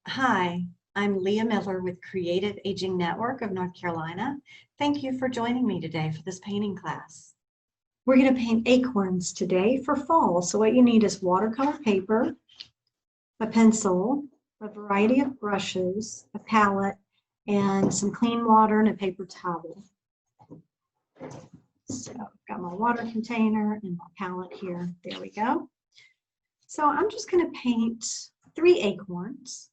Hi, I'm Leah Miller with Creative Aging Network of North Carolina. Thank you for joining me today for this painting class. We're going to paint acorns today for fall. So what you need is watercolor paper, a pencil, a variety of brushes, a palette, and some clean water and a paper towel. So I've got my water container and my palette here. There we go. So I'm just going to paint 3 acorns.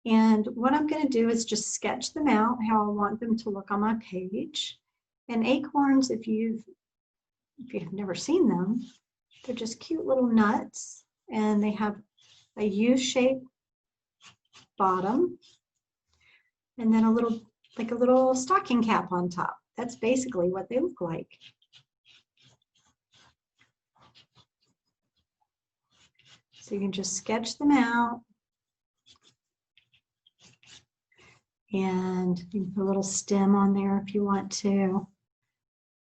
And what I'm going to do is just sketch them out how I want them to look on my page. And acorns, if you've never seen them, they're just cute little nuts, and they have a U-shaped bottom, and then a little stocking cap on top. That's basically what they look like. So you can just sketch them out. And you can put a little stem on there if you want to.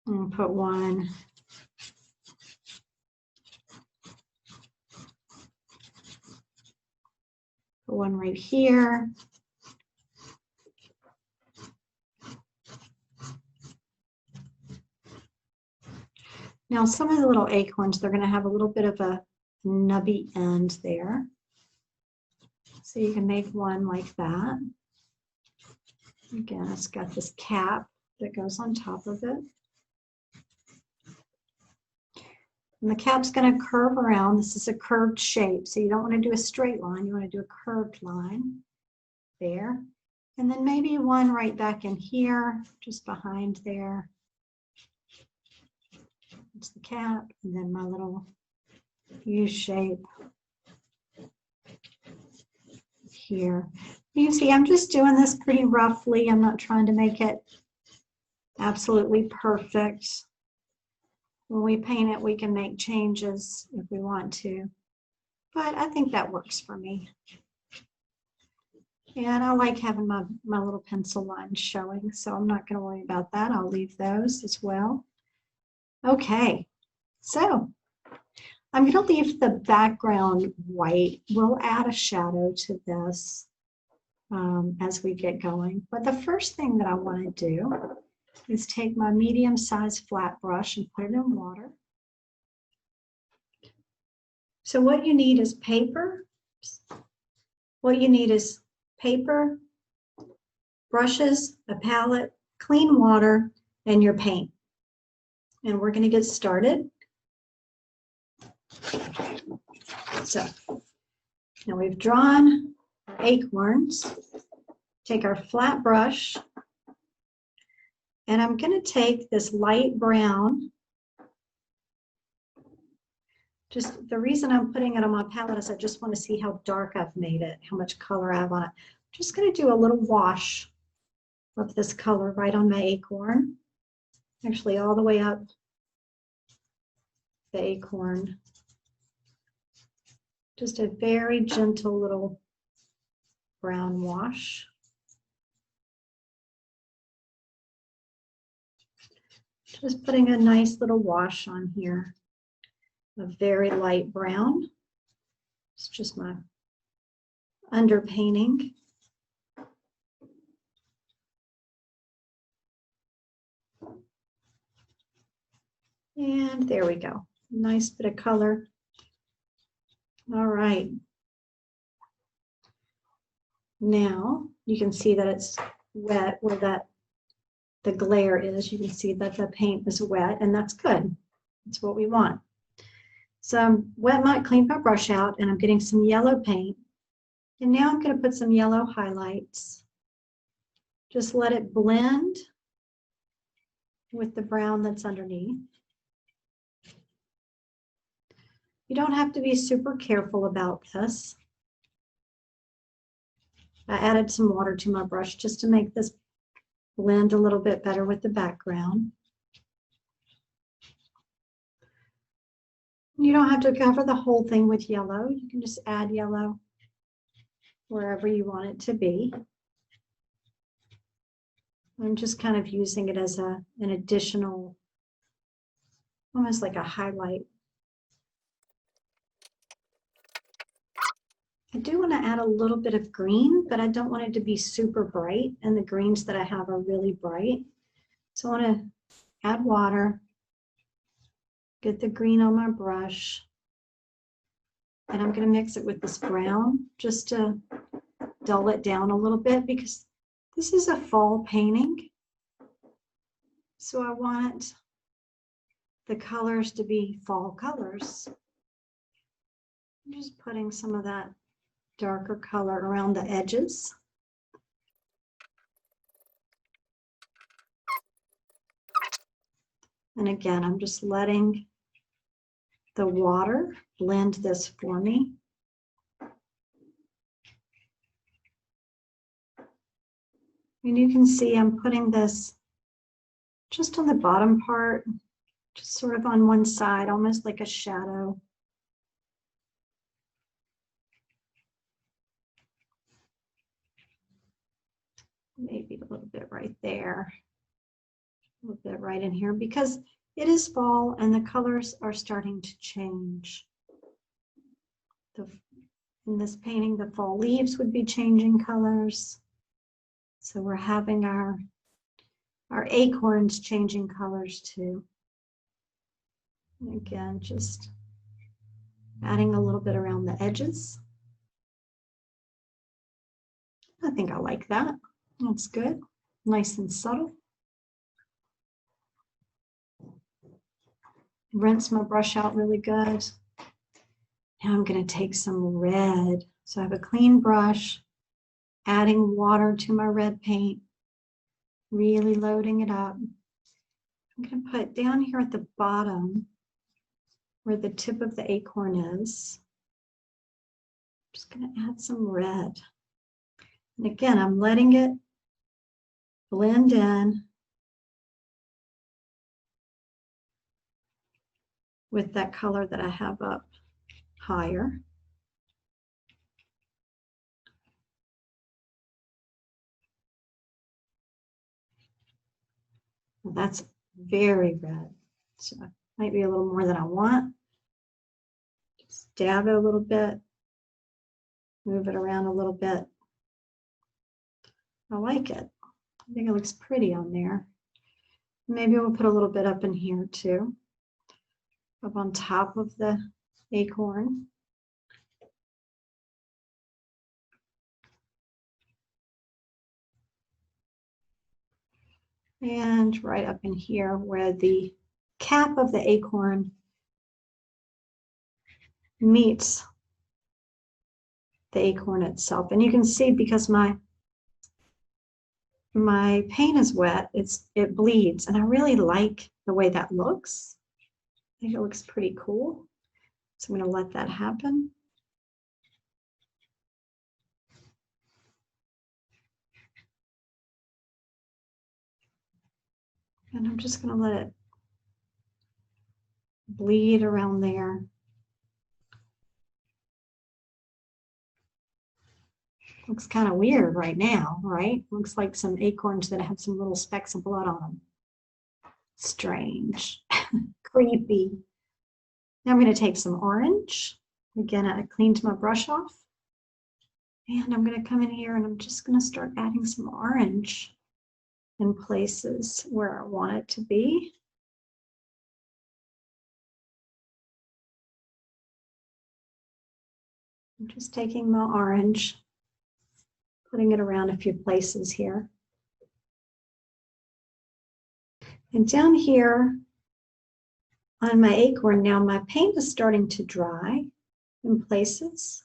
And put one. Put one right here. Now some of the little acorns, they're going to have a little bit of a nubby end there. So you can make one like that. Again, it's got this cap that goes on top of it. And the cap's going to curve around. This is a curved shape, so you don't want to do a straight line. You want to do a curved line there. And then maybe one right back in here, just behind there. It's the cap, and then my little U shape here. You can see I'm just doing this pretty roughly. I'm not trying to make it absolutely perfect. When we paint it, we can make changes if we want to, but I think that works for me. And I like having my little pencil lines showing, so I'm not going to worry about that. I'll leave those as well. Okay, so I'm going to leave the background white. We'll add a shadow to this as we get going. But the first thing that I want to do is take my medium-sized flat brush and put it in water. So what you need is paper. What you need is paper, brushes, a palette, clean water, and your paint. And we're going to get started. So now we've drawn our acorns. Take our flat brush, and I'm going to take this light brown. Just the reason I'm putting it on my palette is I just want to see how dark I've made it, how much color I have on it. I'm just going to do a little wash of this color right on my acorn, actually all the way up the acorn. Just a very gentle little brown wash. Just putting a nice little wash on here, a very light brown. It's just my underpainting. And there we go. Nice bit of color. All right. Now you can see that it's wet where the glare is. You can see that the paint is wet, and that's good. That's what we want. So I'm cleaned my brush out, and I'm getting some yellow paint. And now I'm going to put some yellow highlights. Just let it blend with the brown that's underneath. You don't have to be super careful about this. I added some water to my brush just to make this blend a little bit better with the background. You don't have to cover the whole thing with yellow. You can just add yellow wherever you want it to be. I'm just kind of using it as an additional, almost like a highlight. I do want to add a little bit of green, but I don't want it to be super bright, and the greens that I have are really bright. So I want to add water, get the green on my brush, and I'm going to mix it with this brown just to dull it down a little bit because this is a fall painting. So I want the colors to be fall colors. I'm just putting some of that darker color around the edges. And again, I'm just letting the water blend this for me. And you can see I'm putting this just on the bottom part, just sort of on one side, almost like a shadow. Maybe a little bit right there, a little bit right in here, because it is fall and the colors are starting to change. In this painting, the fall leaves would be changing colors. So we're having our acorns changing colors too. And again, just adding a little bit around the edges. I think I like that. That's good. Nice and subtle. Rinse my brush out really good. Now I'm going to take some red. So I have a clean brush, adding water to my red paint, really loading it up. I'm going to put down here at the bottom where the tip of the acorn is. I'm just going to add some red. And again, I'm letting it blend in with that color that I have up higher. Well, that's very red, so it might be a little more than I want. Just dab it a little bit, move it around a little bit. I like it. I think it looks pretty on there. Maybe we'll put a little bit up in here too, up on top of the acorn. And right up in here where the cap of the acorn meets the acorn itself. And you can see because my paint is wet, it bleeds, and I really like the way that looks. I think it looks pretty cool. So I'm going to let that happen. And I'm just going to let it bleed around there. Looks kind of weird right now, right? Looks like some acorns that have some little specks of blood on them. Strange, creepy. Now I'm going to take some orange. Again, I cleaned my brush off. And I'm going to come in here and I'm just going to start adding some orange in places where I want it to be. I'm just taking my orange, putting it around a few places here. And down here on my acorn now, my paint is starting to dry in places.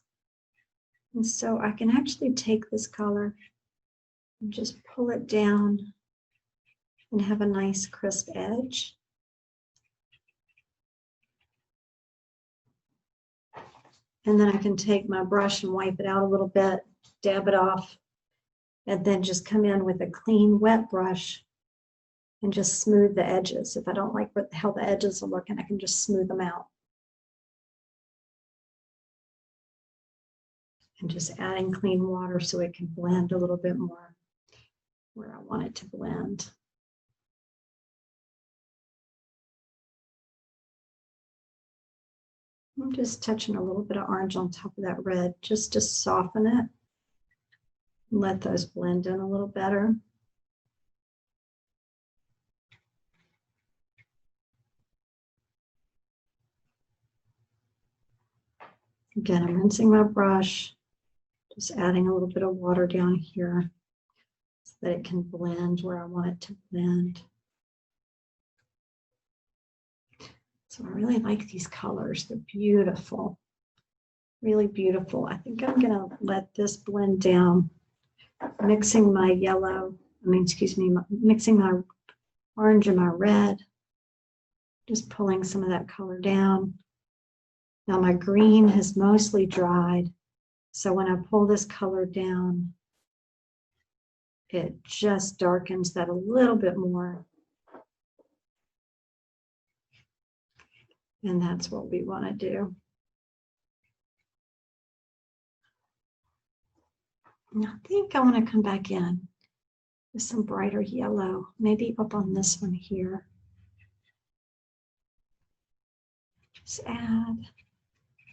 And so I can actually take this color and just pull it down and have a nice crisp edge. And then I can take my brush and wipe it out a little bit, dab it off, and then just come in with a clean, wet brush and just smooth the edges. If I don't like how the edges are looking, I can just smooth them out. And just adding clean water so it can blend a little bit more where I want it to blend. I'm just touching a little bit of orange on top of that red just to soften it. Let those blend in a little better. Again, I'm rinsing my brush, just adding a little bit of water down here so that it can blend where I want it to blend. So I really like these colors. They're beautiful, really beautiful. I think I'm gonna let this blend down, mixing my yellow, mixing my orange and my red, just pulling some of that color down. Now my green has mostly dried, so when I pull this color down, it just darkens that a little bit more. And that's what we want to do. Now I think I want to come back in with some brighter yellow, maybe up on this one here.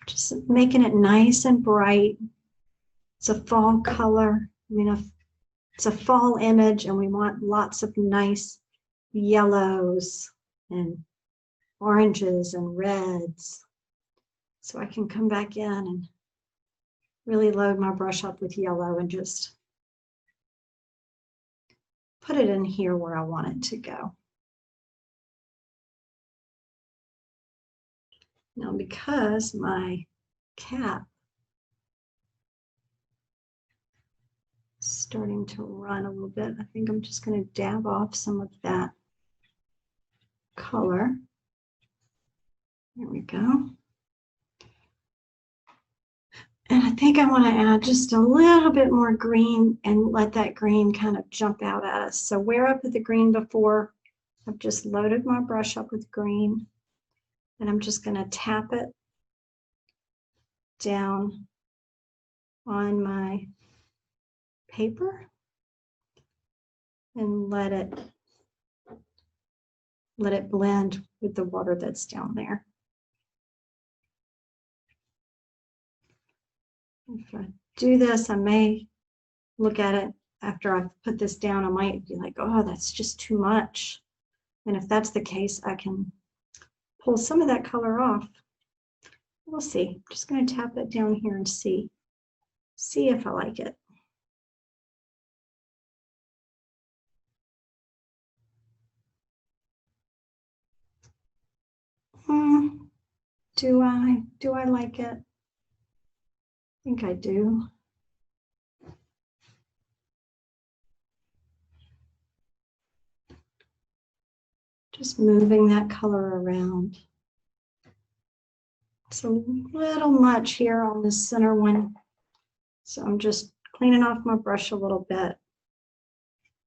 Just making it nice and bright. It's a fall color. I mean, it's a fall image, and we want lots of nice yellows and oranges and reds. So I can come back in and really load my brush up with yellow and just put it in here where I want it to go. Now, because my cap is starting to run a little bit, I think I'm just going to dab off some of that color. There we go. And I think I want to add just a little bit more green and let that green kind of jump out at us. So where I put the green before, I've just loaded my brush up with green, and I'm just going to tap it down on my paper and let it blend with the water that's down there. If I do this, I may look at it after I've put this down. I might be like, oh, that's just too much. And if that's the case, I can pull some of that color off. We'll see. I'm just going to tap it down here and see if I like it. Do I like it? I think I do. Just moving that color around. It's a little much here on the center one. So I'm just cleaning off my brush a little bit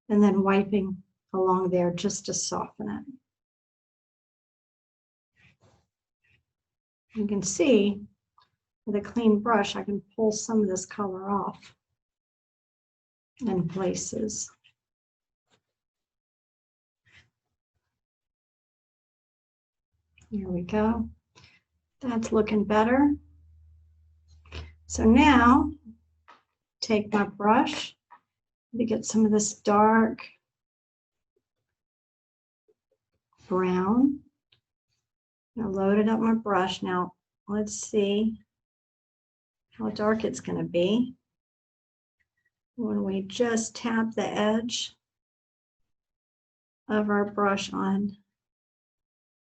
and then wiping along there just to soften it. You can see with a clean brush, I can pull some of this color off in places. Here we go. That's looking better. So now, take my brush to get some of this dark brown. I loaded up my brush. Now, let's see how dark it's going to be when we just tap the edge of our brush on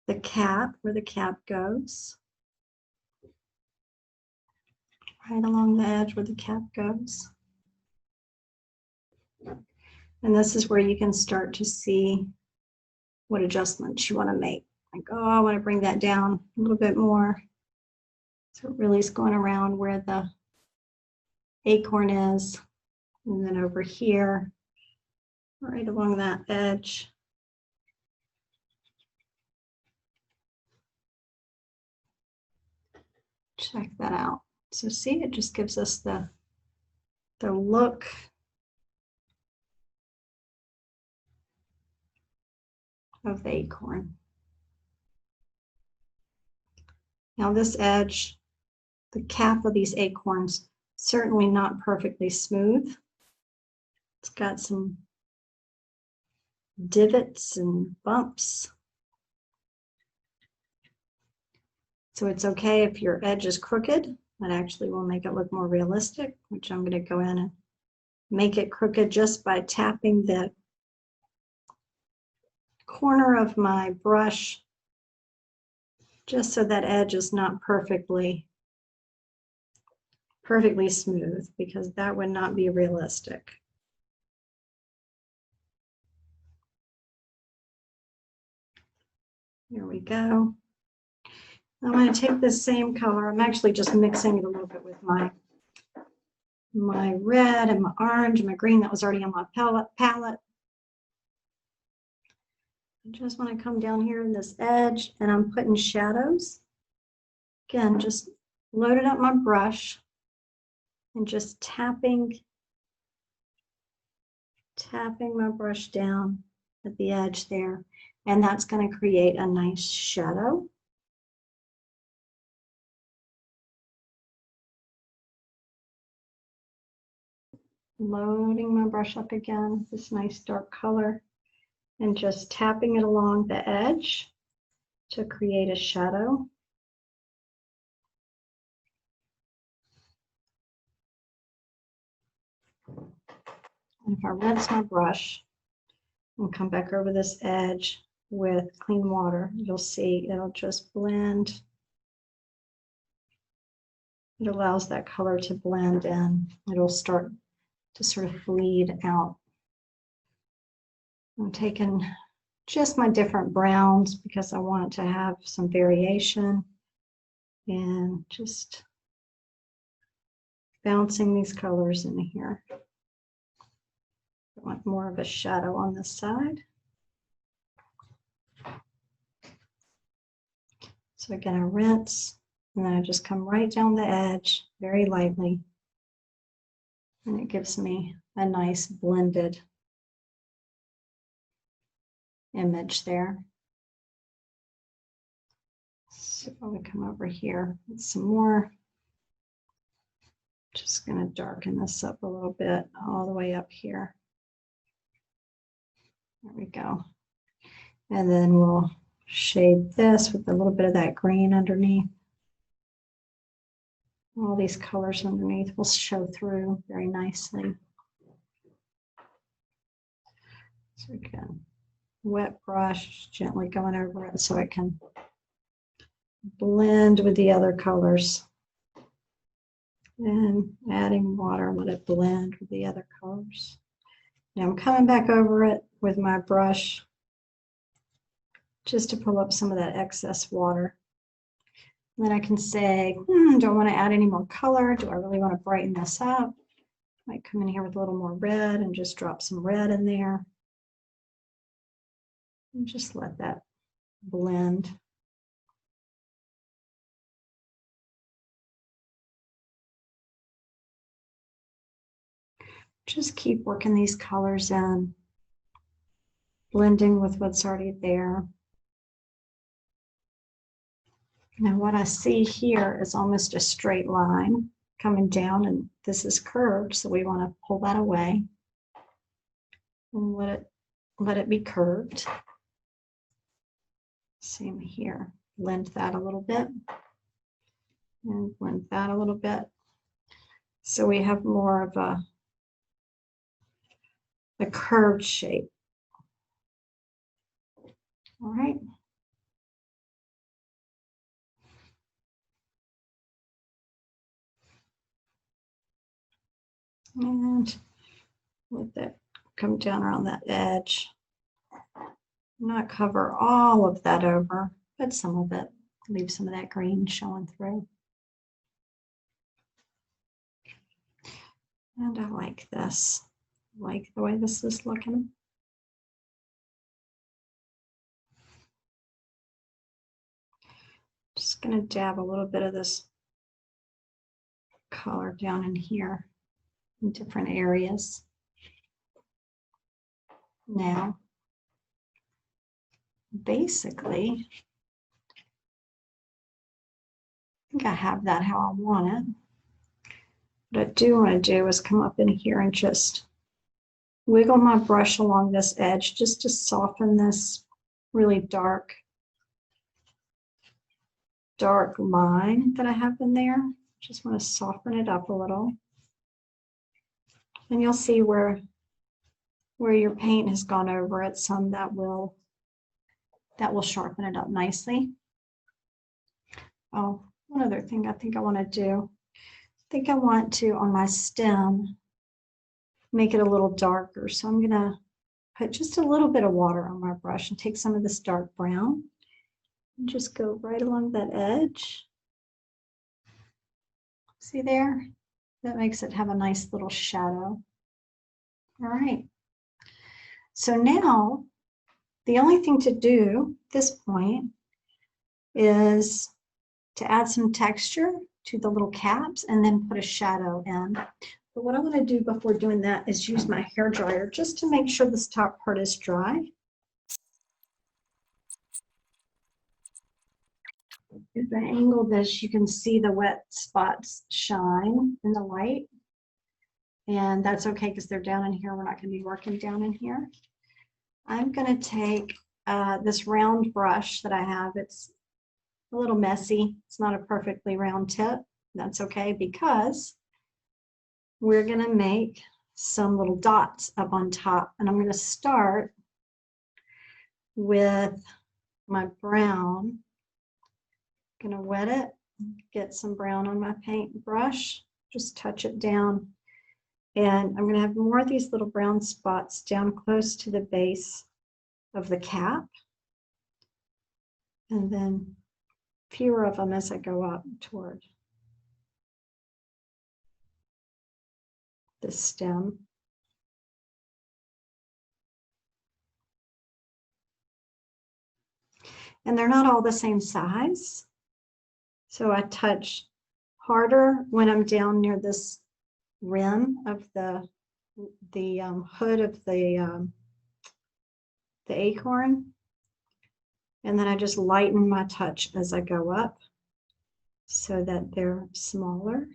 the cap, where the cap goes. Right along the edge where the cap goes. And this is where you can start to see what adjustments you want to make. Like, oh, I want to bring that down a little bit more. So it really is going around where the acorn is. And then over here, right along that edge. Check that out. So see, it just gives us the look of the acorn. Now this edge, the cap of these acorns, certainly not perfectly smooth. It's got some divots and bumps. So it's okay if your edge is crooked. That actually will make it look more realistic, which I'm going to go in and make it crooked just by tapping the corner of my brush just so that edge is not perfectly smooth, because that would not be realistic. There we go. I'm going to take this same color. I'm actually just mixing it a little bit with my red and my orange and my green that was already on my palette. I just want to come down here in this edge, and I'm putting shadows. Again, just loaded up my brush and just tapping my brush down at the edge there. And that's going to create a nice shadow. Loading my brush up again, this nice dark color, and just tapping it along the edge to create a shadow. And if I rinse my brush and come back over this edge with clean water, you'll see it'll just blend. It allows that color to blend in. It'll start to sort of bleed out. I'm taking just my different browns because I want to have some variation, and just bouncing these colors in here. I want more of a shadow on this side. So again, I rinse, and then I just come right down the edge very lightly, and it gives me a nice blended image there. So I'm going to come over here with some more. Just going to darken this up a little bit all the way up here. There we go. And then we'll shade this with a little bit of that green underneath. All these colors underneath will show through very nicely. So again, wet brush, gently going over it so it can blend with the other colors. And adding water, let it blend with the other colors. Now I'm coming back over it with my brush just to pull up some of that excess water. And then I can say, do I want to add any more color? Do I really want to brighten this up? I might come in here with a little more red and just drop some red in there. And just let that blend. Just keep working these colors in, blending with what's already there. Now what I see here is almost a straight line coming down, and this is curved, so we want to pull that away and let it be curved. Same here. Blend that a little bit and blend that a little bit. So we have more of a curved shape. All right. And let that come down around that edge. Not cover all of that over, but some of it. Leave some of that green showing through. And I like this. I like the way this is looking. Just going to dab a little bit of this color down in here in different areas. Now, basically, think I have that how I want it. What I do want to do is come up in here and just wiggle my brush along this edge just to soften this really dark line that I have in there. Just want to soften it up a little. And you'll see where your paint has gone over it some, that will sharpen it up nicely. Oh, one other thing I think I want to do. I think I want to, on my stem, make it a little darker. So I'm going to put just a little bit of water on my brush and take some of this dark brown and just go right along that edge. See there? That makes it have a nice little shadow. All right. So now the only thing to do at this point is to add some texture to the little caps and then put a shadow in. But what I want to do before doing that is use my hair dryer just to make sure this top part is dry. If I angle this, you can see the wet spots shine in the light. And that's okay because they're down in here. We're not going to be working down in here. I'm going to take this round brush that I have. It's a little messy. It's not a perfectly round tip. That's okay because we're going to make some little dots up on top. And I'm going to start with my brown. I'm going to wet it, get some brown on my paintbrush, just touch it down. And I'm going to have more of these little brown spots down close to the base of the cap. And then fewer of them as I go up toward the stem. And they're not all the same size. So I touch harder when I'm down near this rim of the hood of the acorn. And then I just lighten my touch as I go up so that they're smaller.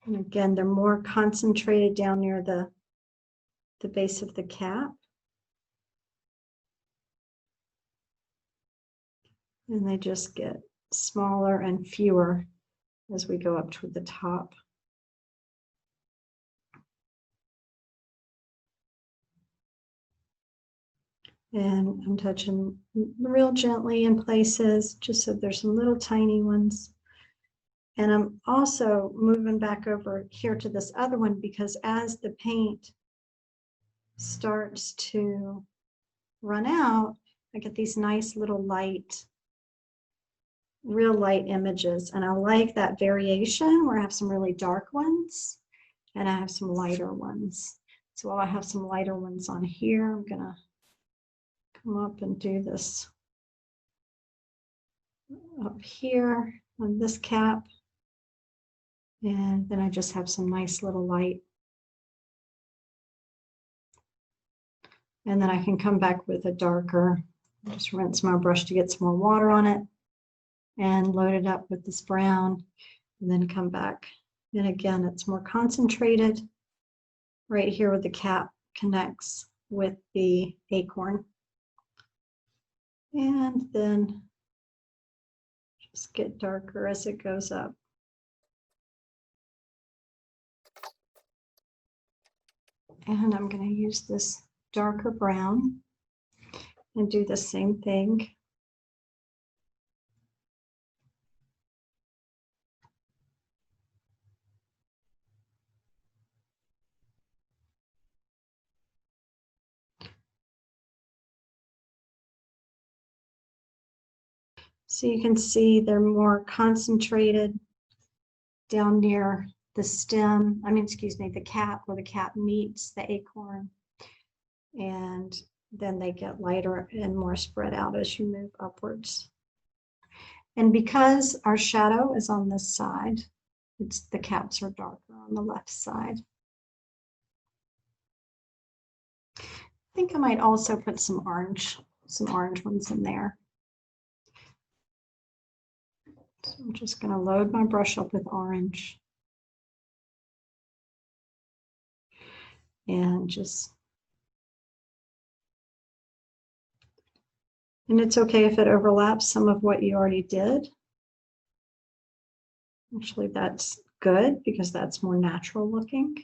And again, they're more concentrated down near the base of the cap. And they just get smaller and fewer as we go up toward the top. And I'm touching real gently in places, just so there's some little tiny ones. And I'm also moving back over here to this other one because as the paint starts to run out, I get these nice little light, real light images. And I like that variation where I have some really dark ones and I have some lighter ones. So while I have some lighter ones on here, I'm gonna come up and do this up here on this cap. And then I just have some nice little light. And then I can come back with a darker, just rinse my brush to get some more water on it and load it up with this brown and then come back. And again, it's more concentrated right here where the cap connects with the acorn. And then just get darker as it goes up. And I'm going to use this darker brown and do the same thing. So you can see they're more concentrated down near the stem, the cap, where the cap meets the acorn. And then they get lighter and more spread out as you move upwards. And because our shadow is on this side, the caps are darker on the left side. think I might also put some orange ones in there. So I'm just going to load my brush up with orange. And it's okay if it overlaps some of what you already did. Actually, that's good because that's more natural looking.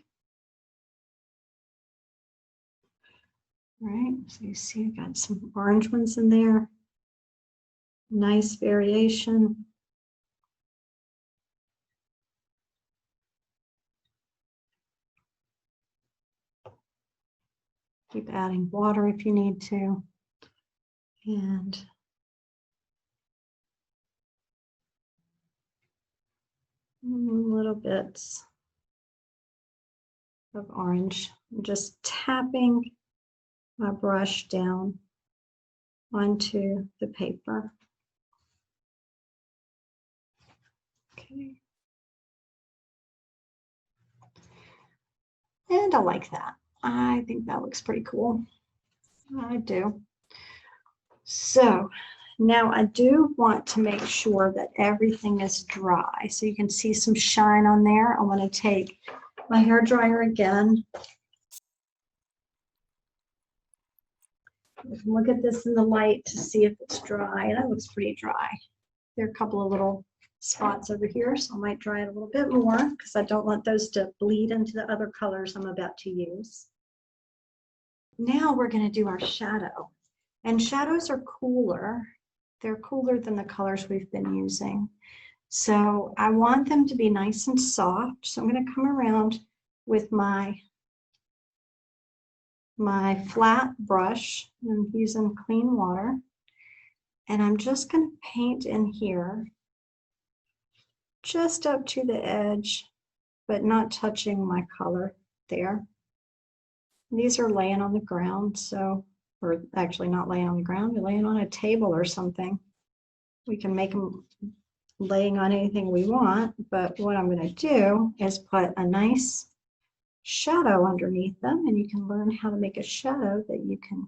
All right, so you see I got some orange ones in there. Nice variation. Keep adding water if you need to. And little bits of orange. I'm just tapping my brush down onto the paper. Okay. And I like that. I think that looks pretty cool. I do. So now I do want to make sure that everything is dry. So you can see some shine on there. I want to take my hair dryer again. You can look at this in the light to see if it's dry. And it looks pretty dry. There are a couple of little spots over here, so I might dry it a little bit more because I don't want those to bleed into the other colors I'm about to use. Now we're going to do our shadow. And shadows are cooler. They're cooler than the colors we've been using. So I want them to be nice and soft. So I'm going to come around with my flat brush. I'm using clean water. And I'm just going to paint in here just up to the edge, but not touching my color there. These are laying on the ground, so, or actually not laying on the ground, they're laying on a table or something. We can make them laying on anything we want, but what I'm going to do is put a nice shadow underneath them, and you can learn how to make a shadow that you can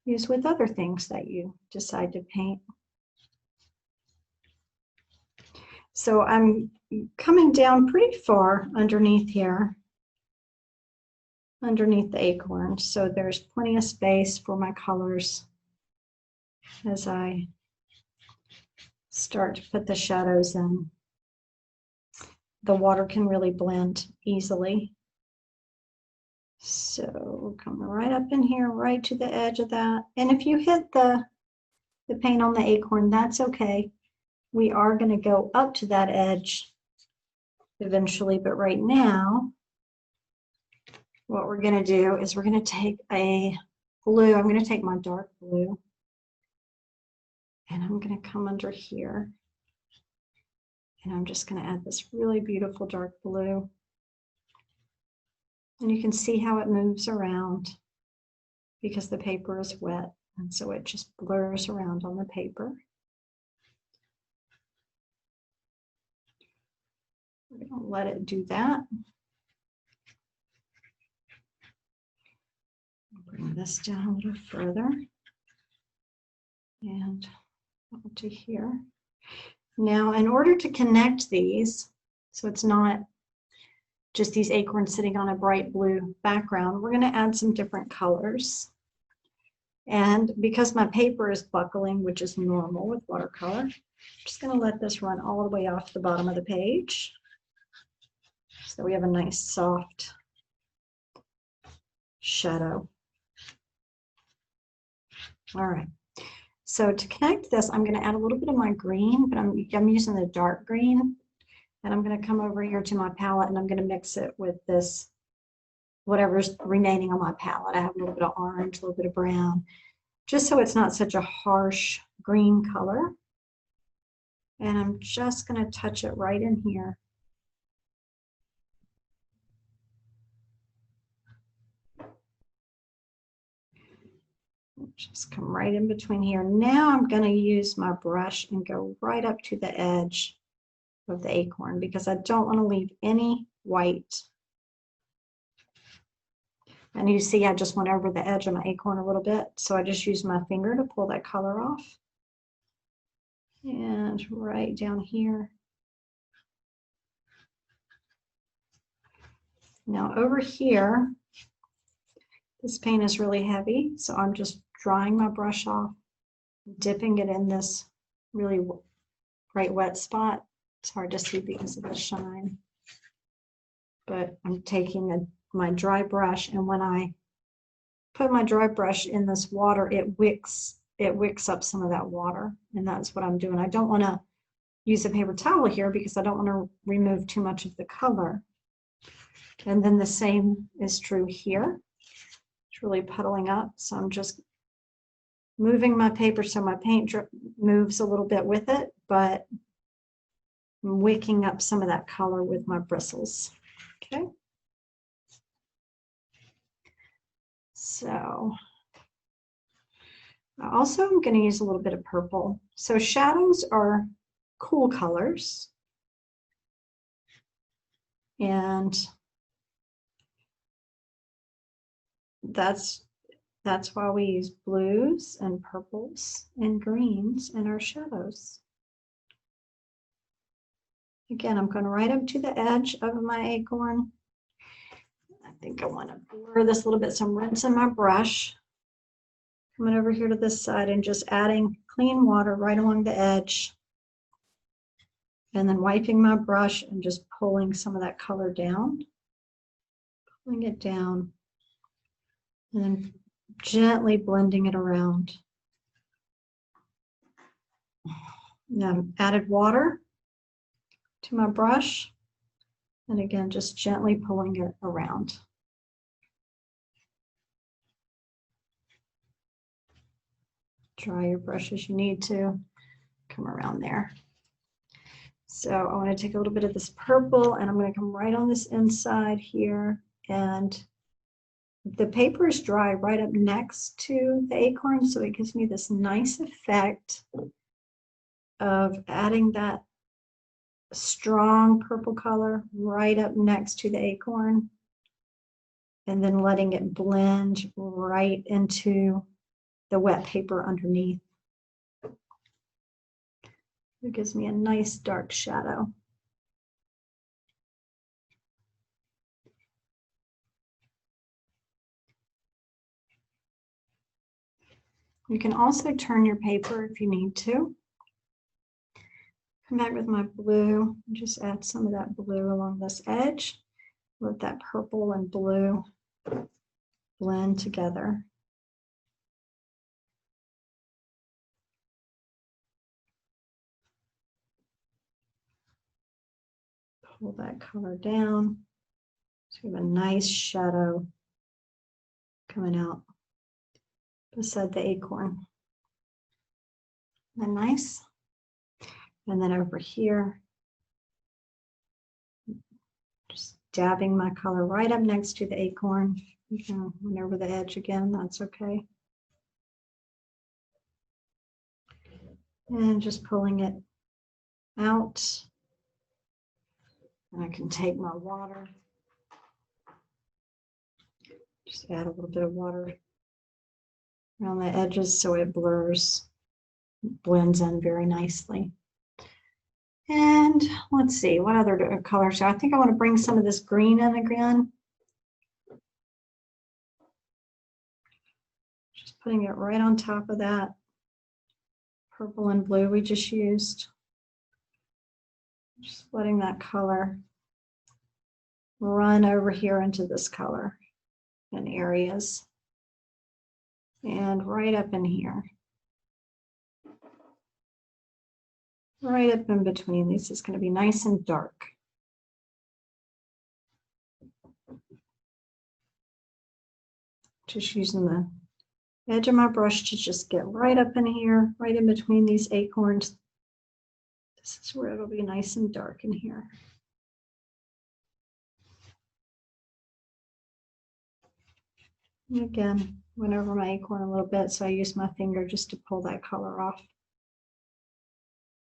use with other things that you decide to paint. So I'm coming down pretty far underneath here, underneath the acorn. So there's plenty of space for my colors as I start to put the shadows in. The water can really blend easily. So we'll come right up in here, right to the edge of that. And if you hit the paint on the acorn, that's okay. We are going to go up to that edge eventually, but right now, what we're going to do is we're going to take a blue. I'm going to take my dark blue, and I'm going to come under here, and I'm just going to add this really beautiful dark blue. And you can see how it moves around because the paper is wet, and so it just blurs around on the paper. We're going to let it do that. Bring this down a little further and up to here. Now, in order to connect these, so it's not just these acorns sitting on a bright blue background, we're going to add some different colors. And because my paper is buckling, which is normal with watercolor, I'm just going to let this run all the way off the bottom of the page. So we have a nice soft shadow. All right. So to connect this, I'm going to add a little bit of my green, but I'm using the dark green. And I'm going to come over here to my palette and I'm going to mix it with this, whatever's remaining on my palette. I have a little bit of orange, a little bit of brown, just so it's not such a harsh green color. And I'm just going to touch it right in here. Just come right in between here. Now I'm going to use my brush and go right up to the edge of the acorn because I don't want to leave any white. And you see I just went over the edge of my acorn a little bit, so I just used my finger to pull that color off. And right down here. Now over here, this paint is really heavy, so I'm just drying my brush off, dipping it in this really bright wet spot. It's hard to see because of the shine. But I'm taking my dry brush, and when I put my dry brush in this water, it wicks up some of that water, and that's what I'm doing. I don't want to use a paper towel here because I don't want to remove too much of the color. And then the same is true here. It's really puddling up, so I'm just moving my paper so my paint moves a little bit with it, but I'm wicking up some of that color with my bristles. Okay. So also I'm going to use a little bit of purple. So shadows are cool colors. And that's why we use blues and purples and greens in our shadows. Again, I'm going right up to the edge of my acorn. I think I want to blur this a little bit, so I'm rinsing my brush. Coming over here to this side and just adding clean water right along the edge. And then wiping my brush and just pulling some of that color down. Pulling it down. And then gently blending it around. Now added water to my brush. And again, just gently pulling it around. Dry your brush as you need to. Come around there. So I want to take a little bit of this purple, and I'm going to come right on this inside here. And the paper is dry right up next to the acorn, so it gives me this nice effect of adding that strong purple color right up next to the acorn, and then letting it blend right into the wet paper underneath. It gives me a nice dark shadow. You can also turn your paper if you need to. Come back with my blue and just add some of that blue along this edge. Let that purple and blue blend together. Pull that color down. So we have a nice shadow coming out beside the acorn. Isn't that nice? And then over here, just dabbing my color right up next to the acorn. You can went over the edge again, that's okay. And just pulling it out. And I can take my water. Just add a little bit of water around the edges so it blurs, blends in very nicely. And let's see, what other colors? I think I want to bring some of this green in again. Just putting it right on top of that purple and blue we just used. Just letting that color run over here into this color in areas. And right up in here. Right up in between these is going to be nice and dark. Just using the edge of my brush to just get right up in here, right in between these acorns. This is where it'll be nice and dark in here. And again, went over my acorn a little bit, so I used my finger just to pull that color off.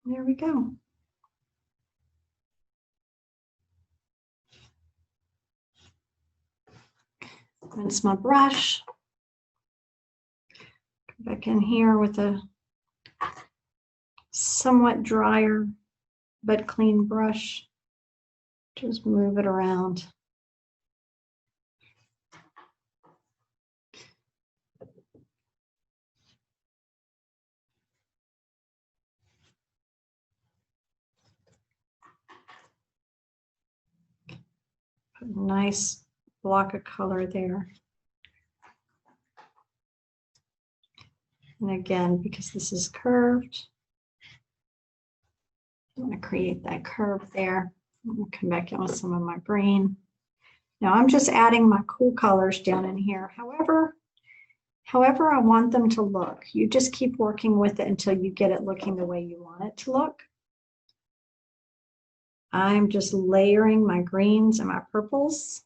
There we go. Rinse my brush. Come back in here with a somewhat drier but clean brush. Just move it around. Put a nice block of color there. And again, because this is curved, I'm going to create that curve there. I'm going to come back in with some of my green. Now I'm just adding my cool colors down in here. However I want them to look. You just keep working with it until you get it looking the way you want it to look. I'm just layering my greens and my purples.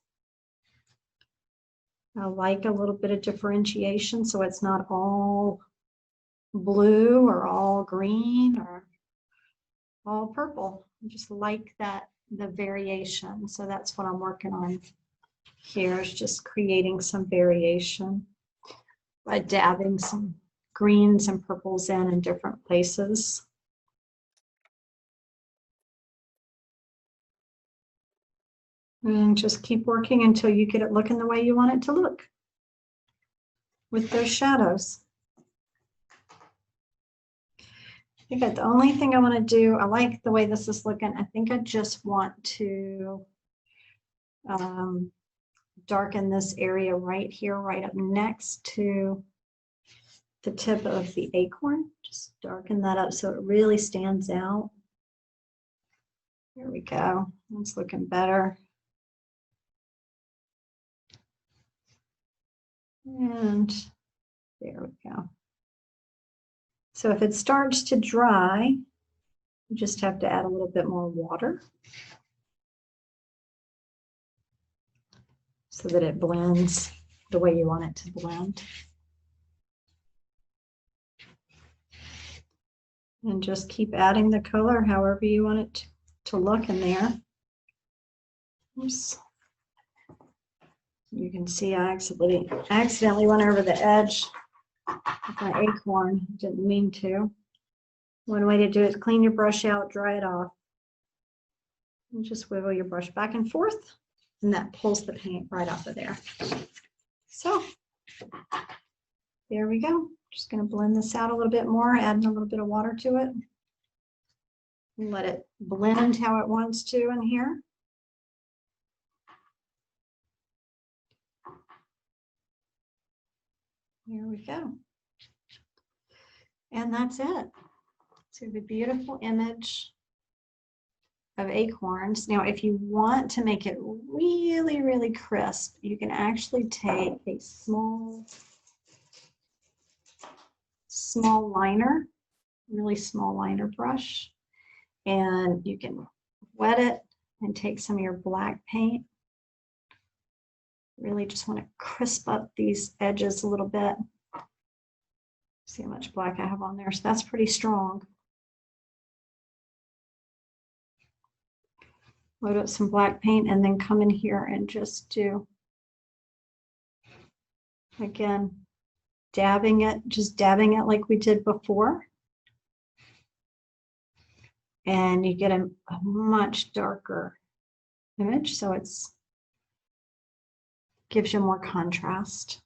I like a little bit of differentiation so it's not all blue or all green or all purple. I just like that, the variation. So that's what I'm working on here, is just creating some variation by dabbing some greens and purples in different places. And just keep working until you get it looking the way you want it to look with those shadows. I think that the only thing I want to do, I like the way this is looking. I think I just want to darken this area right here, right up next to the tip of the acorn. Just darken that up so it really stands out. There we go. That's looking better. And there we go. So if it starts to dry, you just have to add a little bit more water so that it blends the way you want it to blend. And just keep adding the color however you want it to look in there. Oops. You can see I accidentally went over the edge with my acorn. Didn't mean to. One way to do it is clean your brush out, dry it off. And just wiggle your brush back and forth, and that pulls the paint right off of there. So there we go. Just going to blend this out a little bit more, adding a little bit of water to it. And let it blend how it wants to in here. There we go. And that's it. So the beautiful image of acorns. Now, if you want to make it really, really crisp, you can actually take a small liner, really small liner brush, and you can wet it and take some of your black paint. Really just want to crisp up these edges a little bit. See how much black I have on there. So that's pretty strong. Load up some black paint and then come in here and just do, again, dabbing it, just dabbing it like we did before. And you get a much darker image, so it's gives you more contrast.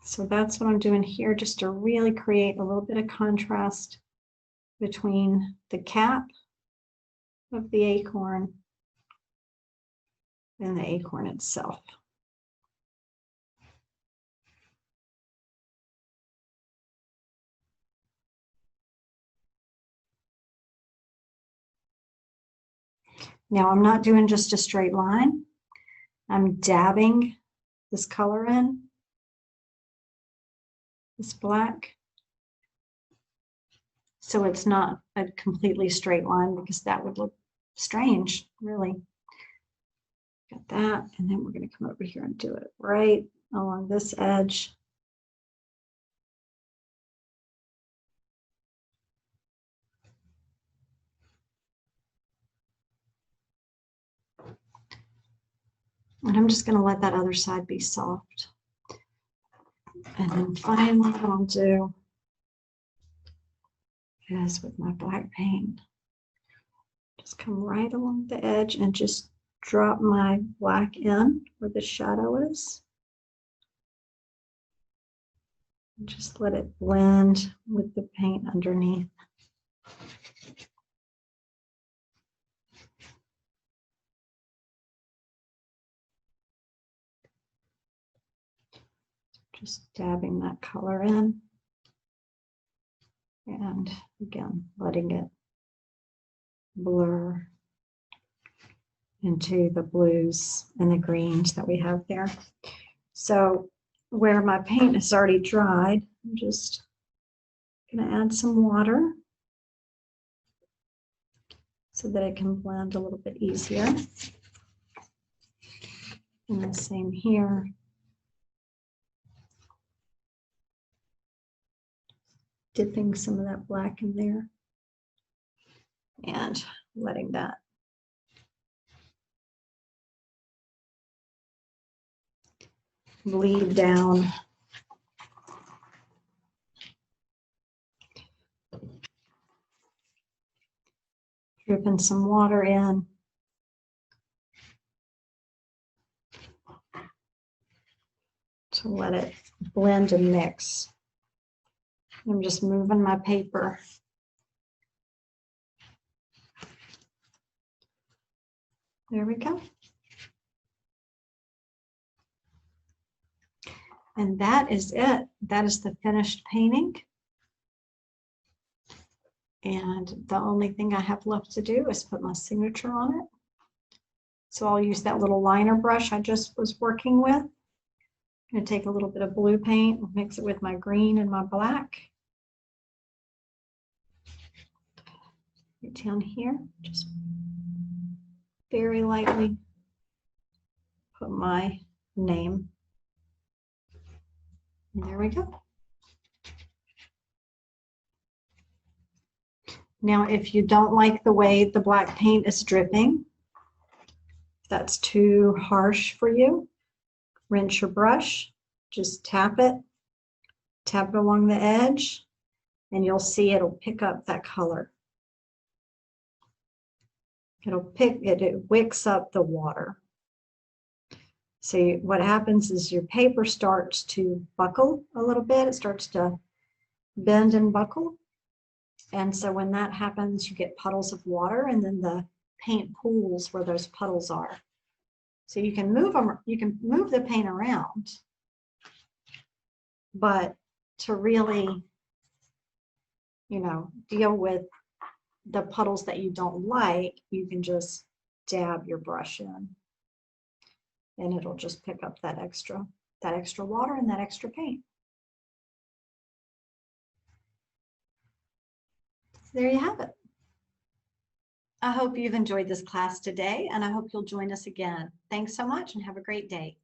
So that's what I'm doing here, just to really create a little bit of contrast between the cap of the acorn and the acorn itself. Now I'm not doing just a straight line. I'm dabbing this color in, this black. So it's not a completely straight line because that would look strange, really. Got that, and then we're going to come over here and do it right along this edge. And I'm just going to let that other side be soft. And then finally what I'll do is with my black paint, just come right along the edge and just drop my black in where the shadow is. And just let it blend with the paint underneath. Just dabbing that color in. And again, letting it blur into the blues and the greens that we have there. So where my paint is already dried, I'm just going to add some water so that it can blend a little bit easier. And the same here. Dipping some of that black in there and letting that bleed down. Dripping some water in. To let it blend and mix. I'm just moving my paper. There we go. And that is it. That is the finished painting. And the only thing I have left to do is put my signature on it. So I'll use that little liner brush I just was working with. I'm going to take a little bit of blue paint, mix it with my green and my black. Right down here, just very lightly put my name. And there we go. Now, if you don't like the way the black paint is dripping, if that's too harsh for you, rinse your brush, just tap it along the edge, and you'll see it'll pick up that color. It wicks up the water. So what happens is your paper starts to buckle a little bit. It starts to bend and buckle. And so when that happens, you get puddles of water, and then the paint pools where those puddles are. So you can move them, you can move the paint around, but to really, deal with the puddles that you don't like, you can just dab your brush in, and it'll just pick up that extra water and that extra paint. So there you have it. I hope you've enjoyed this class today, and I hope you'll join us again. Thanks so much and have a great day.